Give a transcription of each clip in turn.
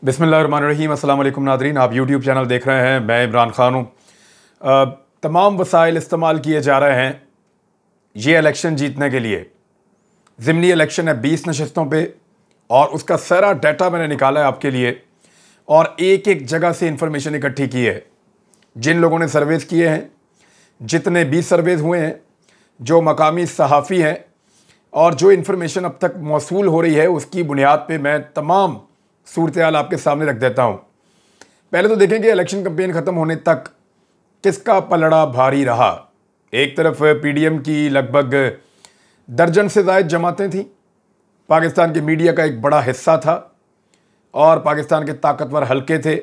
बिस्मिल्लाहिर्रहमानिर्रहीम। अस्सलाम वालेकुम नादरीन, आप यूट्यूब चैनल देख रहे हैं। मैं इमरान खान हूँ। तमाम वसाइल इस्तेमाल किए जा रहे हैं ये इलेक्शन जीतने के लिए। ज़िमनी इलेक्शन है 20 नशस्तों पे और उसका सारा डाटा मैंने निकाला है आपके लिए और एक एक जगह से इंफॉर्मेशन इकट्ठी की है। जिन लोगों ने सर्वेज़ किए हैं, जितने भी सर्वेज़ हुए हैं, जो मकामी सहाफ़ी हैं और जो इन्फॉर्मेशन अब तक मौसूल हो रही है, उसकी बुनियाद पे मैं तमाम सूरत हाल आपके सामने रख देता हूँ। पहले तो देखें कि इलेक्शन कैंपेन ख़त्म होने तक किसका पलड़ा भारी रहा। एक तरफ पीडीएम की लगभग दर्जन से ज़ायद जमातें थीं, पाकिस्तान के मीडिया का एक बड़ा हिस्सा था और पाकिस्तान के ताकतवर हलके थे।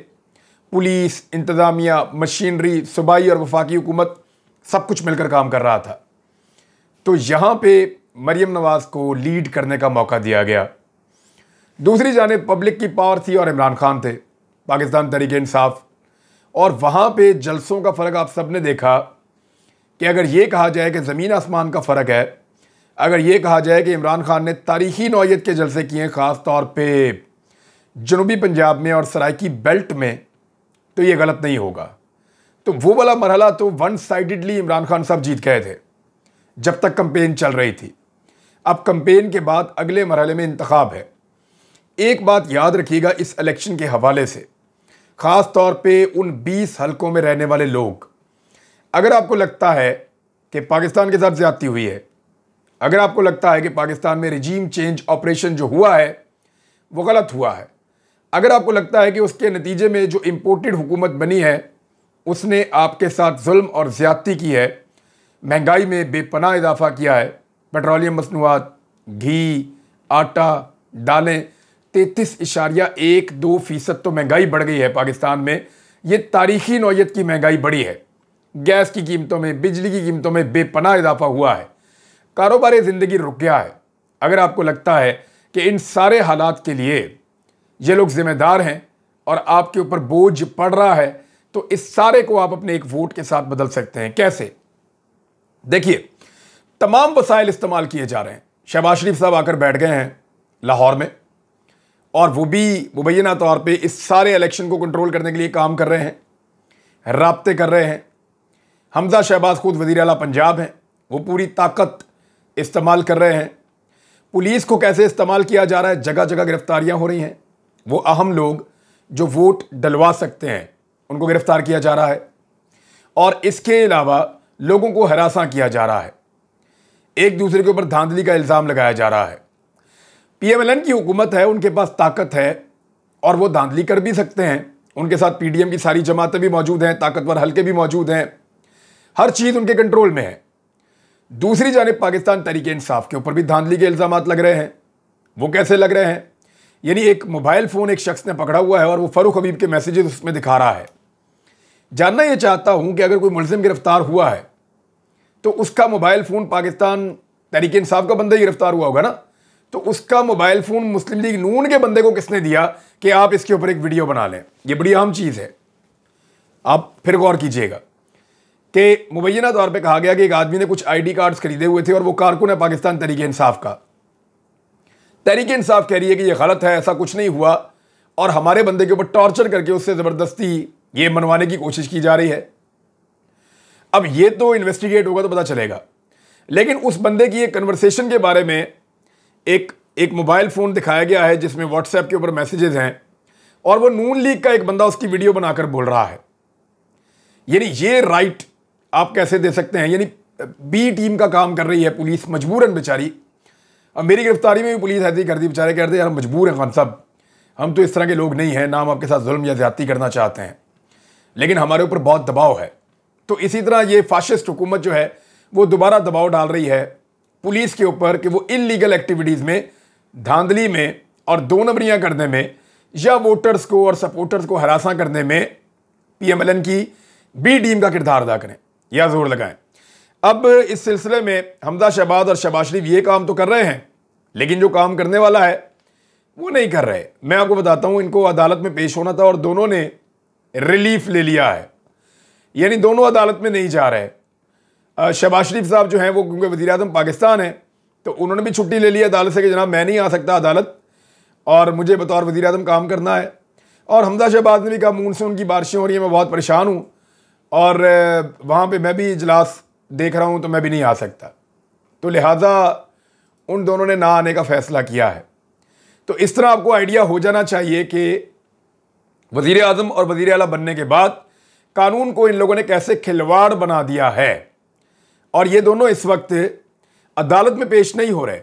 पुलिस, इंतज़ामिया, मशीनरी, सूबाई और वफाकी हुकूमत सब कुछ मिलकर काम कर रहा था। तो यहाँ पे मरीम नवाज़ को लीड करने का मौका दिया गया। दूसरी जानिब पब्लिक की पावर थी और इमरान खान थे, पाकिस्तान तहरीक-ए-इंसाफ। और वहाँ पे जलसों का फ़र्क आप सब ने देखा कि अगर ये कहा जाए कि ज़मीन आसमान का फ़र्क है, अगर ये कहा जाए कि इमरान खान ने तारीख़ी नौयत के जलसे किए हैं ख़ास तौर पे जनूबी पंजाब में और सराइकी बेल्ट में, तो ये गलत नहीं होगा। तो वो वाला मरहला तो वन साइडेडली इमरान खान साहब जीत गए थे जब तक कैंपेन चल रही थी। अब कैंपेन के बाद अगले मरहले में इंतखाब है। एक बात याद रखिएगा इस इलेक्शन के हवाले से, ख़ास तौर पे उन 20 हलकों में रहने वाले लोग, अगर आपको लगता है कि पाकिस्तान के साथ ज़्यादती हुई है, अगर आपको लगता है कि पाकिस्तान में रिजीम चेंज ऑपरेशन जो हुआ है वो गलत हुआ है, अगर आपको लगता है कि उसके नतीजे में जो इम्पोर्टेड हुकूमत बनी है उसने आपके साथ जुल्म और ज़्यादती की है, महंगाई में बेपनाह इजाफा किया है, पेट्रोलियम मसनूआत, घी, आटा, दालें 33.12% तो महंगाई बढ़ गई है पाकिस्तान में। ये तारीख़ी नौयत की महंगाई बढ़ी है। गैस की कीमतों में, बिजली की कीमतों में बेपनाह इजाफा हुआ है। कारोबार ज़िंदगी रुक गया है। अगर आपको लगता है कि इन सारे हालात के लिए ये लोग ज़िम्मेदार हैं और आपके ऊपर बोझ पड़ रहा है, तो इस सारे को आप अपने एक वोट के साथ बदल सकते हैं। कैसे? देखिए, तमाम वसाइल इस्तेमाल किए जा रहे हैं। शहबाज शरीफ साहब आकर बैठ गए हैं लाहौर में और वो भी मुबैना तौर पे इस सारे इलेक्शन को कंट्रोल करने के लिए काम कर रहे हैं, राब्ते कर रहे हैं। हमजा शहबाज खुद वज़ीर आला पंजाब हैं, वो पूरी ताकत इस्तेमाल कर रहे हैं। पुलिस को कैसे इस्तेमाल किया जा रहा है, जगह जगह गिरफ्तारियां हो रही हैं। वो अहम लोग जो वोट डलवा सकते हैं उनको गिरफ्तार किया जा रहा है और इसके अलावा लोगों को हरासा किया जा रहा है। एक दूसरे के ऊपर धांधली का इल्ज़ाम लगाया जा रहा है। पीएमएलएन की हुकूमत है, उनके पास ताकत है और वो धांधली कर भी सकते हैं। उनके साथ पीडीएम की सारी जमातें भी मौजूद हैं, ताकतवर हलके भी मौजूद हैं, हर चीज़ उनके कंट्रोल में है। दूसरी जानिब पाकिस्तान तहरीक-ए-इंसाफ के ऊपर भी धांधली के इल्ज़ाम लग रहे हैं। वो कैसे लग रहे हैं? यानी एक मोबाइल फ़ोन एक शख्स ने पकड़ा हुआ है और वो फ़ारूक हबीब के मैसेजेस उसमें दिखा रहा है। जानना ये चाहता हूँ कि अगर कोई मुलज़िम गिरफ्तार हुआ है तो उसका मोबाइल फ़ोन पाकिस्तान तहरीक-ए-इंसाफ का बंदा ही गिरफ्तार हुआ होगा ना, तो उसका मोबाइल फ़ोन मुस्लिम लीग नून के बंदे को किसने दिया कि आप इसके ऊपर एक वीडियो बना लें? ये बड़ी अहम चीज़ है। आप फिर गौर कीजिएगा कि मुबैना तौर पे कहा गया कि एक आदमी ने कुछ आईडी कार्ड्स खरीदे हुए थे और वो कारकुन है पाकिस्तान तहरीक-ए-इंसाफ का। तहरीक-ए-इंसाफ कह रही है कि ये गलत है, ऐसा कुछ नहीं हुआ और हमारे बंदे के ऊपर टॉर्चर करके उससे ज़बरदस्ती ये मनवाने की कोशिश की जा रही है। अब ये तो इन्वेस्टिगेट होगा तो पता चलेगा, लेकिन उस बंदे की एक कन्वर्सेशन के बारे में एक मोबाइल फ़ोन दिखाया गया है जिसमें व्हाट्सएप के ऊपर मैसेजेस हैं और वो नून लीग का एक बंदा उसकी वीडियो बनाकर बोल रहा है। यानी ये राइट आप कैसे दे सकते हैं? यानी बी टीम का काम कर रही है पुलिस मजबूरन बेचारी। अब मेरी गिरफ्तारी में भी पुलिस ऐसे ही कर दी, बेचारे कहते हैं यार मजबूर हैं खान साहब, हम तो इस तरह के लोग नहीं हैं, ना हम आपके साथ जुल्म या ज़्यादती करना चाहते हैं, लेकिन हमारे ऊपर बहुत दबाव है। तो इसी तरह ये फाशिस्ट हुकूमत जो है वो दोबारा दबाव डाल रही है पुलिस के ऊपर कि वो इलीगल एक्टिविटीज़ में, धांधली में और दो नंबरियाँ करने में या वोटर्स को और सपोर्टर्स को हरासा करने में पीएमएलएन की बी टीम का किरदार अदा करें या जोर लगाएं। अब इस सिलसिले में हमजा शहबाज और शहबाज शरीफ ये काम तो कर रहे हैं, लेकिन जो काम करने वाला है वो नहीं कर रहे। मैं आपको बताता हूँ, इनको अदालत में पेश होना था और दोनों ने रिलीफ ले लिया है, यानी दोनों अदालत में नहीं जा रहे। शहबाज शरीफ साहब जो हैं वो क्योंकि वज़ीर आज़म पाकिस्तान है तो उन्होंने भी छुट्टी ले ली अदालत से कि जनाब मैं नहीं आ सकता अदालत और मुझे बतौर वज़ीर आज़म काम करना है। और हमजा शहबाज ने भी कहा मानसून की बारिशें हो रही हैं, मैं बहुत परेशान हूँ और वहाँ पे मैं भी इजलास देख रहा हूँ तो मैं भी नहीं आ सकता। तो लिहाजा उन दोनों ने ना आने का फैसला किया है। तो इस तरह आपको आइडिया हो जाना चाहिए कि वज़ीर आज़म और वज़ीर आला बनने के बाद कानून को इन लोगों ने कैसे खिलवाड़ बना दिया है। और ये दोनों इस वक्त अदालत में पेश नहीं हो रहे,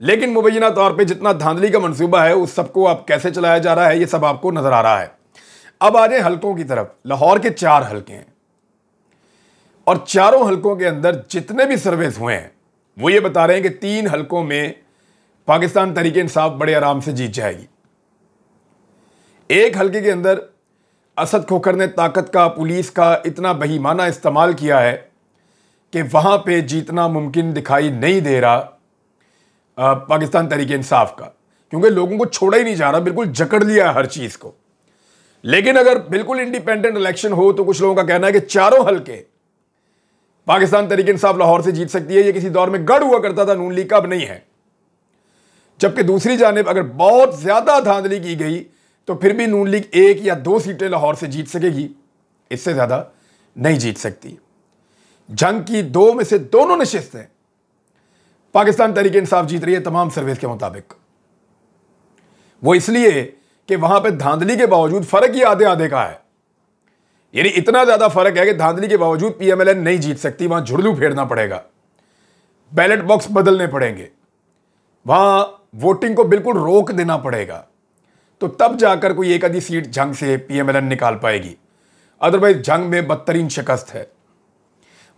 लेकिन मुबैना तौर पे जितना धांधली का मंसूबा है उस सबको अब कैसे चलाया जा रहा है ये सब आपको नजर आ रहा है। अब आ जाए हलकों की तरफ। लाहौर के 4 हलके हैं और चारों हलकों के अंदर जितने भी सर्वेस हुए हैं वो ये बता रहे हैं कि 3 हलकों में पाकिस्तान तहरीक इंसाफ बड़े आराम से जीत जाएगी। एक हलके के अंदर असद खोखर ने ताकत का, पुलिस का इतना बेईमाना इस्तेमाल किया है कि वहां पे जीतना मुमकिन दिखाई नहीं दे रहा पाकिस्तान तहरीक इंसाफ का, क्योंकि लोगों को छोड़ा ही नहीं जा रहा, बिल्कुल जकड़ लिया है हर चीज को। लेकिन अगर बिल्कुल इंडिपेंडेंट इलेक्शन हो तो कुछ लोगों का कहना है कि चारों हलके पाकिस्तान तहरीक इंसाफ लाहौर से जीत सकती है। ये किसी दौर में गढ़ हुआ करता था नून लीग का, अब नहीं है। जबकि दूसरी जानिब अगर बहुत ज्यादा धांधली की गई तो फिर भी नून लीग 1 या 2 सीटें लाहौर से जीत सकेगी, इससे ज्यादा नहीं जीत सकती। जंग की 2 में से दोनों नशिस्तें पाकिस्तान तहरीक इंसाफ जीत रही है तमाम सर्वेस के मुताबिक। वो इसलिए कि वहां पे धांधली के बावजूद फर्क ही आधे आधे का है। यानी इतना ज्यादा फर्क है कि धांधली के बावजूद पीएमएलएन नहीं जीत सकती, वहां झुरलू फेरना पड़ेगा, बैलेट बॉक्स बदलने पड़ेंगे, वहां वोटिंग को बिल्कुल रोक देना पड़ेगा, तो तब जाकर कोई एक आधी सीट जंग से पीएमएलएन निकाल पाएगी। अदरवाइज जंग में बदतरीन शिकस्त है।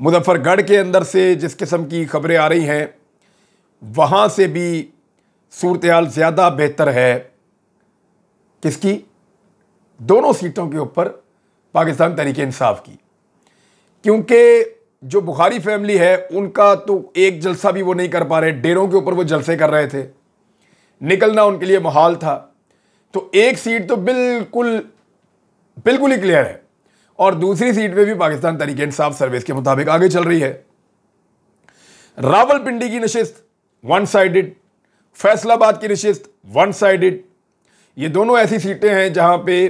मुजफ्फरगढ़ के अंदर से जिस किस्म की खबरें आ रही हैं वहां से भी सूरत हाल ज्यादा बेहतर है। किसकी? दोनों सीटों के ऊपर पाकिस्तान तहरीक इंसाफ की, क्योंकि जो बुखारी फैमिली है उनका तो एक जलसा भी वो नहीं कर पा रहे, डेरों के ऊपर वो जलसे कर रहे थे, निकलना उनके लिए मुहाल था। तो एक सीट तो बिल्कुल ही क्लियर है और दूसरी सीट पे भी पाकिस्तान तहरीक इंसाफ सर्विस के मुताबिक आगे चल रही है। रावलपिंडी की नशिस्त वन साइडेड, फैसलाबाद की नशिस्त वन साइडेड। ये दोनों ऐसी सीटें हैं जहां पे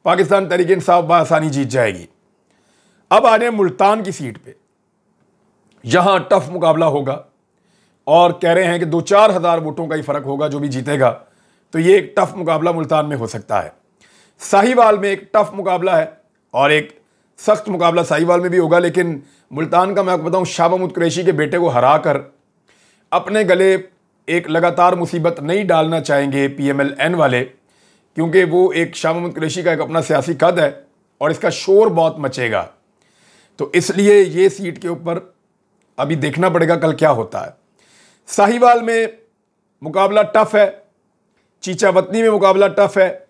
पाकिस्तान तहरीक इंसाफ बआसानी जीत जाएगी। अब आ रहे हैं मुल्तान की सीट पे, यहां टफ मुकाबला होगा और कह रहे हैं कि 2-4 हज़ार वोटों का ही फर्क होगा जो भी जीतेगा, तो ये एक टफ मुकाबला मुल्तान में हो सकता है। साहिवाल में एक टफ मुकाबला है और एक सख्त मुकाबला साहिवाल में भी होगा, लेकिन मुल्तान का मैं आपको बताऊं शाह महमूद कुरैशी के बेटे को हराकर अपने गले एक लगातार मुसीबत नहीं डालना चाहेंगे पीएमएलएन वाले, क्योंकि वो एक शाह महमूद कुरैशी का एक अपना सियासी कद है और इसका शोर बहुत मचेगा। तो इसलिए ये सीट के ऊपर अभी देखना पड़ेगा कल क्या होता है। साहिवाल में मुकाबला टफ है, चीचावतनी में मुकाबला टफ है,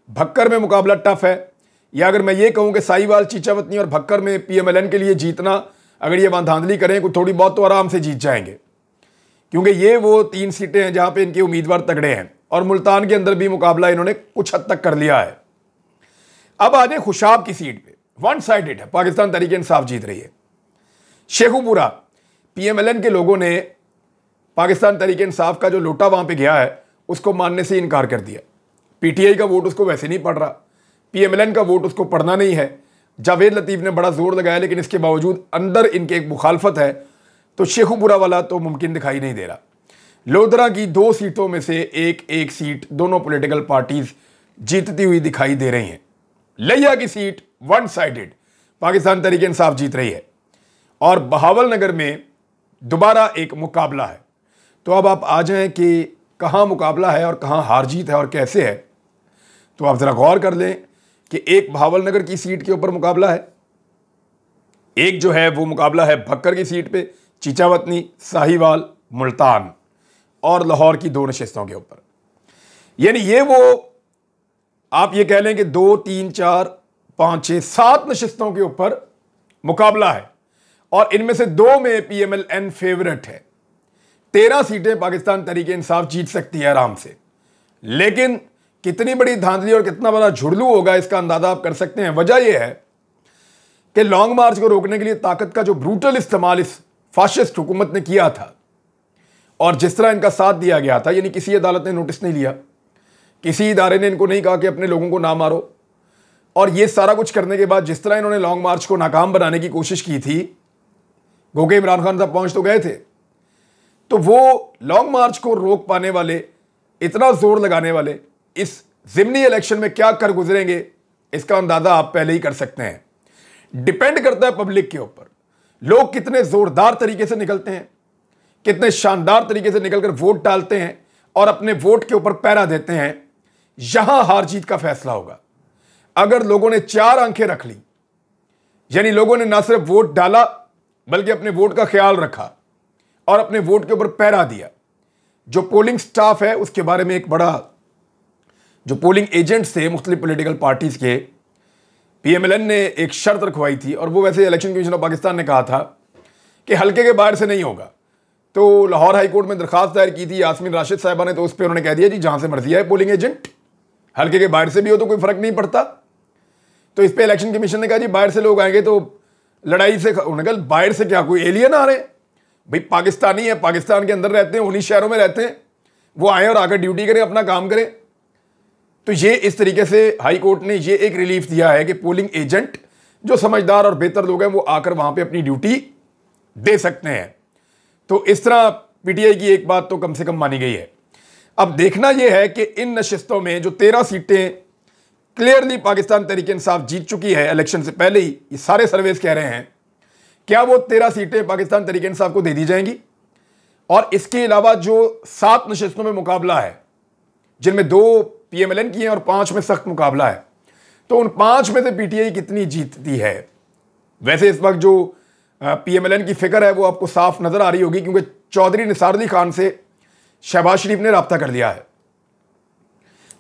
भक्कर में मुकाबला टफ है। या अगर मैं ये कहूं कि साहिवाल, चीचावतनी और भक्कर में पीएमएलएन के लिए जीतना, अगर ये वहां धांधली करें कुछ थोड़ी बहुत तो आराम से जीत जाएंगे, क्योंकि ये वो 3 सीटें हैं जहां पे इनके उम्मीदवार तगड़े हैं और मुल्तान के अंदर भी मुकाबला इन्होंने कुछ हद तक कर लिया है। अब आ जाए खुशाब की सीट पे, वन साइडेड है, पाकिस्तान तहरीक इंसाफ जीत रही है। शेखुपुरा पीएमएलएन के लोगों ने पाकिस्तान तहरीक इंसाफ का जो लोटा वहां पे गया है उसको मानने से इनकार कर दिया। पीटीआई का वोट उसको वैसे नहीं पड़ रहा, पीएमएलएन का वोट उसको पढ़ना नहीं है। जावेद लतीफ ने बड़ा जोर लगाया, लेकिन इसके बावजूद अंदर इनके एक मुखालफत है, तो शेखुपुरा वाला तो मुमकिन दिखाई नहीं दे रहा। लोधरा की 2 सीटों में से एक सीट दोनों पॉलिटिकल पार्टीज जीतती हुई दिखाई दे रही हैं। लिया की seat one sided, Pakistan Tehreek Insaf जीत रही है। और बहावलनगर में दोबारा एक मुकाबला है। तो अब आप आ जाएं कि कहां मुकाबला है और कहां हार जीत है और कैसे है। तो आप जरा गौर कर लें कि एक बहावलनगर की सीट के ऊपर मुकाबला है, एक जो है वो मुकाबला है भक्कर की सीट पे, चीचावतनी, साहिवाल, मुल्तान और लाहौर की 2 नशिस्तों के ऊपर। यानी ये वो आप ये कह लें कि 2, 3, 4, 5, 6, 7 नशिस्तों के ऊपर मुकाबला है और इनमें से 2 में पीएमएलएन फेवरेट है। 13 सीटें पाकिस्तान तहरीक इंसाफ जीत सकती है आराम से। लेकिन कितनी बड़ी धांधली और कितना बड़ा झुरलू होगा इसका अंदाजा आप कर सकते हैं। वजह यह है कि लॉन्ग मार्च को रोकने के लिए ताकत का जो ब्रूटल इस्तेमाल इस फाशिस्ट हुकूमत ने किया था और जिस तरह इनका साथ दिया गया था, यानी किसी अदालत ने नोटिस नहीं लिया किसी इदारे ने इनको नहीं कहा कि अपने लोगों को ना मारो। और ये सारा कुछ करने के बाद जिस तरह इन्होंने लॉन्ग मार्च को नाकाम बनाने की कोशिश की थी, गोके इमरान खान साहब पहुंच तो गए थे, तो वो लॉन्ग मार्च को रोक पाने वाले, इतना जोर लगाने वाले इस ज़िमनी इलेक्शन में क्या कर गुजरेंगे, इसका अंदाजा आप पहले ही कर सकते हैं। डिपेंड करता है पब्लिक के ऊपर, लोग कितने जोरदार तरीके से निकलते हैं, कितने शानदार तरीके से निकलकर वोट डालते हैं और अपने वोट के ऊपर पहरा देते हैं, यहां हार जीत का फैसला होगा। अगर लोगों ने 4 आंखें रख ली, यानी लोगों ने ना सिर्फ वोट डाला बल्कि अपने वोट का ख्याल रखा और अपने वोट के ऊपर पहरा दिया, जो पोलिंग स्टाफ है उसके बारे में एक बड़ा, जो पोलिंग एजेंट्स थे मुख्तलिफ पॉलिटिकल पार्टीज के, PMLN ने एक शर्त रखवाई थी, और वो वैसे इलेक्शन कमीशन ऑफ पाकिस्तान ने कहा था कि हल्के के बाहर से नहीं होगा। तो लाहौर हाई कोर्ट में दरखास्त दायर की थी यास्मीन राशिद साहिबा ने, तो उस पर उन्होंने कह दिया जी जहां से मर्जी आए पोलिंग एजेंट, हल्के के बाहर से भी हो तो कोई फर्क नहीं पड़ता। तो इस पर इलेक्शन कमीशन ने कहा जी बाहर से लोग आएंगे तो लड़ाई से, उन्होंने कहा बाहर से क्या कोई एलियन आ रहे हैं? भाई पाकिस्तानी है, पाकिस्तान के अंदर रहते हैं, उन्हीं शहरों में रहते हैं, वो आए और आकर ड्यूटी करें, अपना काम करें। तो ये इस तरीके से हाई कोर्ट ने ये एक रिलीफ दिया है कि पोलिंग एजेंट जो समझदार और बेहतर लोग हैं वो आकर वहां पे अपनी ड्यूटी दे सकते हैं। तो इस तरह PTI की एक बात तो कम से कम मानी गई है। अब देखना यह है कि इन नशिस्तों में जो 13 सीटें क्लियरली पाकिस्तान तहरीक इंसाफ जीत चुकी है इलेक्शन से पहले ही, ये सारे सर्वेस कह रहे हैं, क्या वो 13 सीटें पाकिस्तान तहरीक इंसाफ को दे दी जाएंगी? और इसके अलावा जो 7 नशिस्तों में मुकाबला है, जिनमें 2 PMLN की हैं और 5 में सख्त मुकाबला है, तो उन 5 में से PTI कितनी जीतती है? वैसे इस वक्त जो PMLN की फिक्र है वो आपको साफ नजर आ रही होगी, क्योंकि चौधरी निसार अली खान से शहबाज शरीफ ने राब्ता कर लिया है।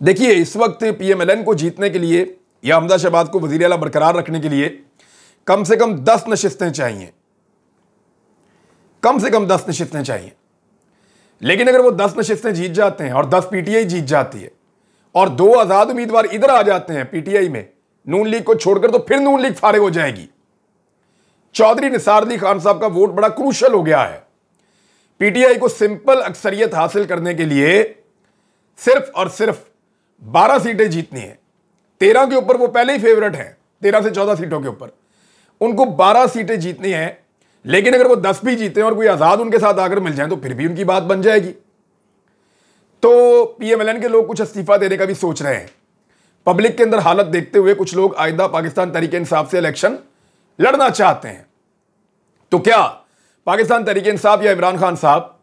देखिए इस वक्त PMLN को जीतने के लिए या हमजा शहबाज को वजीर आला बरकरार रखने के लिए कम से कम 10 नशिस्तें चाहिए, कम से कम 10 नशिस्तें चाहिए। लेकिन अगर वो 10 नशिस्तें जीत जाते हैं और 10 PTI जीत जाती है और 2 आजाद उम्मीदवार इधर आ जाते हैं PTI में, नून लीग को छोड़कर, तो फिर नून लीग फारिग हो जाएगी। चौधरी निसार अली खान साहब का वोट बड़ा क्रूशल हो गया है। PTI को सिंपल अक्सरियत हासिल करने के लिए सिर्फ और सिर्फ 12 सीटें जीतनी है। 13 के ऊपर वो पहले ही फेवरेट हैं, 13 से 14 सीटों के ऊपर उनको 12 सीटें जीतनी है। लेकिन अगर वो 10 भी जीते और कोई आजाद उनके साथ आकर मिल जाए तो फिर भी उनकी बात बन जाएगी। तो PMLN के लोग कुछ इस्तीफा देने का भी सोच रहे हैं। पब्लिक के अंदर हालत देखते हुए कुछ लोग आइंदा पाकिस्तान तहरीक इंसाफ से इलेक्शन लड़ना चाहते हैं। तो क्या पाकिस्तान तहरीक इंसाफ या इमरान खान साहब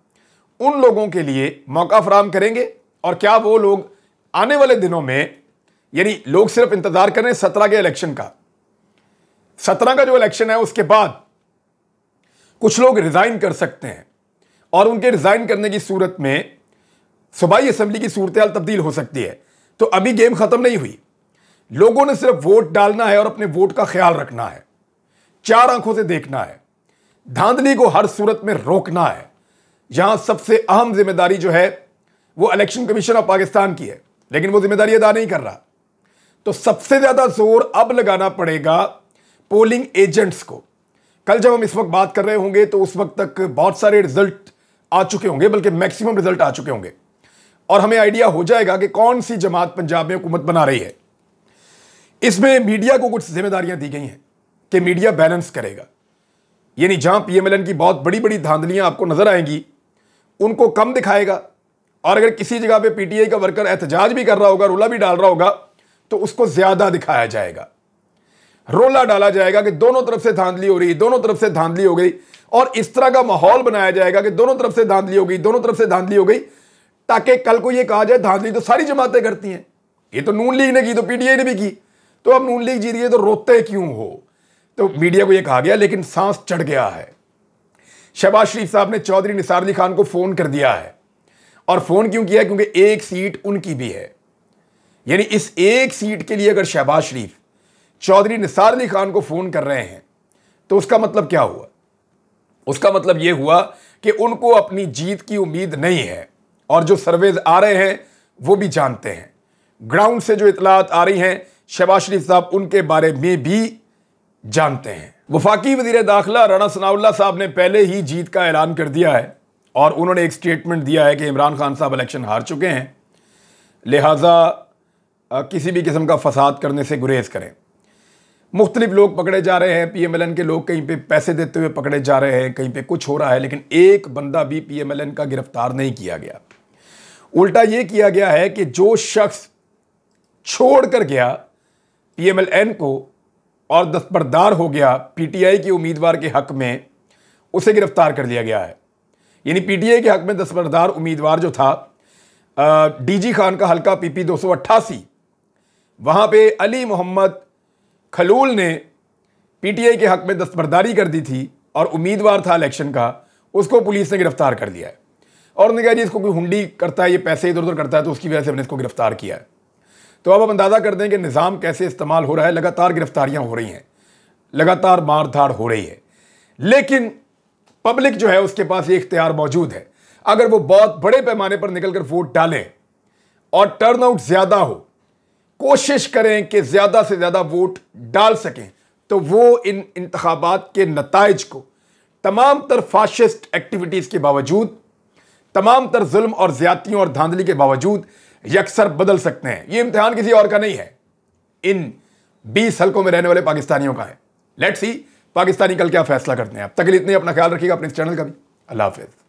उन लोगों के लिए मौका फराहम करेंगे? और क्या वो लोग आने वाले दिनों में, यानी लोग सिर्फ इंतजार करें 17 के इलेक्शन का, 17 का जो इलेक्शन है उसके बाद कुछ लोग रिजाइन कर सकते हैं और उनके रिजाइन करने की सूरत में सूबाई असेंबली की सूरत-ए-हाल तब्दील हो सकती है। तो अभी गेम खत्म नहीं हुई, लोगों ने सिर्फ वोट डालना है और अपने वोट का ख्याल रखना है, 4 आंखों से देखना है, धांधली को हर सूरत में रोकना है। यहां सबसे अहम जिम्मेदारी जो है वो इलेक्शन कमीशन ऑफ पाकिस्तान की है, लेकिन वो जिम्मेदारी अदा नहीं कर रहा। तो सबसे ज्यादा जोर अब लगाना पड़ेगा पोलिंग एजेंट्स को। कल जब हम इस वक्त बात कर रहे होंगे तो उस वक्त तक बहुत सारे रिजल्ट आ चुके होंगे, बल्कि मैक्सिमम रिजल्ट आ चुके होंगे, और हमें आइडिया हो जाएगा कि कौन सी जमात पंजाब में हुकूमत बना रही है। इसमें मीडिया को कुछ जिम्मेदारियां दी गई हैं कि मीडिया बैलेंस करेगा, यानी जहां PMLN की बहुत बड़ी बड़ी धांधलियां आपको नजर आएंगी उनको कम दिखाएगा, और अगर किसी जगह पे PTI का वर्कर एहतजाज भी कर रहा होगा, रोला भी डाल रहा होगा, तो उसको ज्यादा दिखाया जाएगा, रोला डाला जाएगा कि दोनों तरफ से धांधली हो रही, दोनों तरफ से धांधली हो गई, और इस तरह का माहौल बनाया जाएगा कि दोनों तरफ से धांधली हो गई, दोनों तरफ से धांधली हो गई, ताकि कल को यह कहा जाए धांधली तो सारी जमातें करती हैं, ये तो नून लीग ने की, तो PTI ने भी की, तो अब नून लीग जीत रही है तो रोते क्यों हो? तो मीडिया को यह कहा गया, लेकिन सांस चढ़ गया है। शहबाज शरीफ साहब ने चौधरी निसार अली खान को फोन कर दिया है, और फोन क्यों किया? क्योंकि एक सीट उनकी भी है, यानी इस एक सीट के लिए अगर शहबाज शरीफ चौधरी निसार अली खान को फोन कर रहे हैं तो उसका मतलब क्या हुआ? उसका मतलब यह हुआ कि उनको अपनी जीत की उम्मीद नहीं है, और जो सर्वेज आ रहे हैं वो भी जानते हैं, ग्राउंड से जो इतलात आ रही हैं शहबाज शरीफ साहब उनके बारे में भी जानते हैं। वफाकी वजीर दाखिला राणा सनाउल्लाह साहब ने पहले ही जीत का ऐलान कर दिया है, और उन्होंने एक स्टेटमेंट दिया है कि इमरान खान साहब इलेक्शन हार चुके हैं। लिहाजा किसी भी किस्म का फसाद करने से गुरेज करें। मुख्तलिफ लोग पकड़े जा रहे हैं, PMLN के लोग कहीं पे पैसे देते हुए पकड़े जा रहे हैं, कहीं पे कुछ हो रहा है, लेकिन एक बंदा भी PMLN का गिरफ्तार नहीं किया गया। उल्टा ये किया गया है कि जो शख्स छोड़ कर गया PMLN को और दस्तबरदार हो गया PTI के उम्मीदवार के हक में, उसे गिरफ्तार कर लिया गया है। यानी PTI के हक में दस्तबरदार उम्मीदवार जो था DG खान का हल्का PP 288, वहां पे अली मोहम्मद खलूल ने PTI के हक में दस्तबरदारी कर दी थी और उम्मीदवार था इलेक्शन का, उसको पुलिस ने गिरफ्तार कर लिया है। और उन्होंने कहा जी इसको कोई हुंडी करता है, ये पैसे इधर उधर करता है, तो उसकी वजह से हमने इसको गिरफ्तार किया है। तो अब आप अंदाज़ा कर दें कि निज़ाम कैसे इस्तेमाल हो रहा है। लगातार गिरफ्तारियां हो रही हैं, लगातार मारधाड़ हो रही है, लेकिन पब्लिक जो है उसके पास ये इख्तियार मौजूद है। अगर वो बहुत बड़े पैमाने पर निकलकर वोट डालें और टर्नआउट ज़्यादा हो, कोशिश करें कि ज़्यादा से ज़्यादा वोट डाल सकें, तो वो इन इंतखाबात के नताइज को तमाम तर फाशिस्ट एक्टिविटीज़ के बावजूद, तमाम तर जुल्म और ज़्यादतियों और धांधली के बावजूद यकसर बदल सकते हैं। ये इम्तिहान किसी और का नहीं है, इन 20 हल्कों में रहने वाले पाकिस्तानियों का है। लेट्स सी पाकिस्तानी कल क्या फैसला करते हैं। अब तक के लिए इतने, अपना ख्याल रखिएगा, अपने इस चैनल का भी। अल्लाह हाफिज़।